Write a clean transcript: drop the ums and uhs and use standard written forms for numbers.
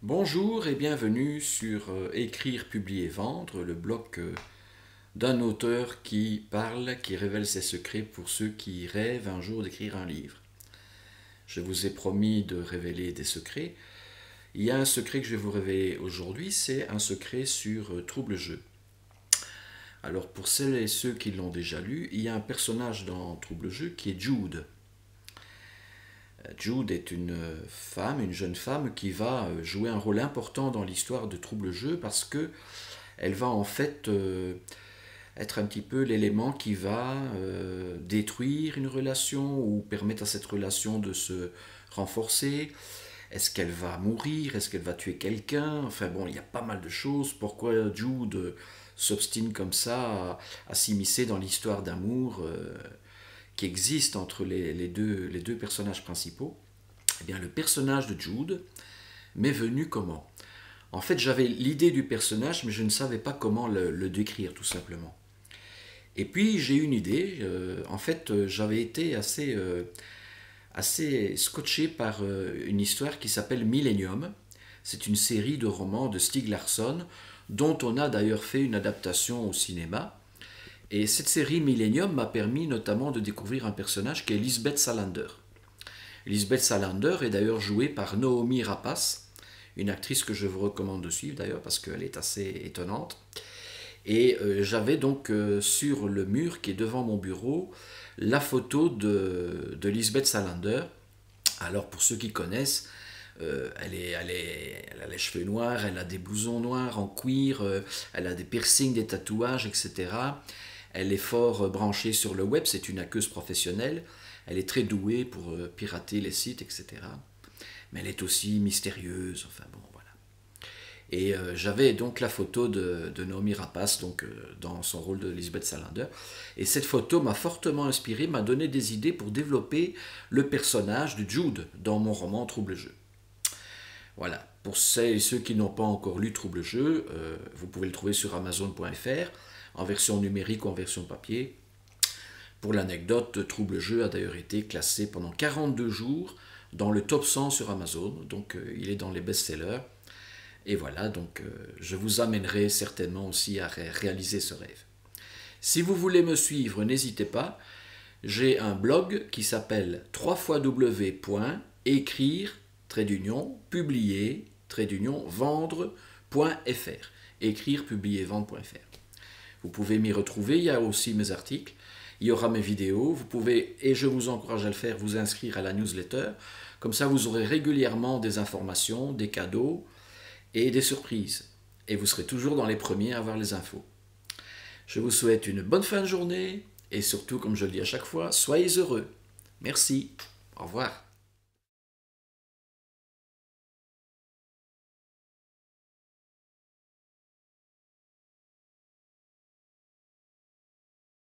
Bonjour et bienvenue sur Écrire, publier, vendre, le blog d'un auteur qui parle, qui révèle ses secrets pour ceux qui rêvent un jour d'écrire un livre. Je vous ai promis de révéler des secrets. Il y a un secret que je vais vous révéler aujourd'hui, c'est un secret sur Trouble Jeu. Alors pour celles et ceux qui l'ont déjà lu, il y a un personnage dans Trouble Jeu qui est Jude. Jude est une femme, une jeune femme qui va jouer un rôle important dans l'histoire de Trouble Jeu parce que elle va en fait être un petit peu l'élément qui va détruire une relation ou permettre à cette relation de se renforcer. Est-ce qu'elle va mourir? Est-ce qu'elle va tuer quelqu'un? Enfin bon, il y a pas mal de choses. Pourquoi Jude s'obstine comme ça à s'immiscer dans l'histoire d'amour qui existe entre les deux personnages principaux? Eh bien, le personnage de Jude m'est venu comment? En fait, j'avais l'idée du personnage, mais je ne savais pas comment le décrire, tout simplement. Et puis, j'ai eu une idée. J'avais été assez scotché par une histoire qui s'appelle Millennium. C'est une série de romans de Stieg Larsson, dont on a d'ailleurs fait une adaptation au cinéma. Et cette série Millennium m'a permis notamment de découvrir un personnage qui est Lisbeth Salander. Lisbeth Salander est d'ailleurs jouée par Noomi Rapace, une actrice que je vous recommande de suivre d'ailleurs parce qu'elle est assez étonnante. Et j'avais donc sur le mur qui est devant mon bureau la photo de Lisbeth Salander. Alors pour ceux qui connaissent, elle a les cheveux noirs, elle a des blousons noirs en cuir, elle a des piercings, des tatouages, etc. Elle est fort branchée sur le web, c'est une hackeuse professionnelle. Elle est très douée pour pirater les sites, etc. Mais elle est aussi mystérieuse, enfin bon, voilà. Et j'avais donc la photo de Noomi Rapace donc, dans son rôle de Lisbeth Salander. Et cette photo m'a fortement inspiré, m'a donné des idées pour développer le personnage de Jude dans mon roman Trouble Jeu. Voilà, pour celles et ceux qui n'ont pas encore lu Trouble Jeu, vous pouvez le trouver sur Amazon.fr, en version numérique ou en version papier. Pour l'anecdote, Trouble Jeu a d'ailleurs été classé pendant 42 jours dans le top 100 sur Amazon, donc il est dans les best-sellers. Et voilà, donc je vous amènerai certainement aussi à réaliser ce rêve. Si vous voulez me suivre, n'hésitez pas. J'ai un blog qui s'appelle www.écrire-publier-vendre.fr. Écrire, publier, vendre.fr. Vous pouvez m'y retrouver, il y a aussi mes articles, il y aura mes vidéos, vous pouvez, et je vous encourage à le faire, vous inscrire à la newsletter. Comme ça, vous aurez régulièrement des informations, des cadeaux et des surprises. Et vous serez toujours dans les premiers à avoir les infos. Je vous souhaite une bonne fin de journée et surtout, comme je le dis à chaque fois, soyez heureux. Merci. Au revoir.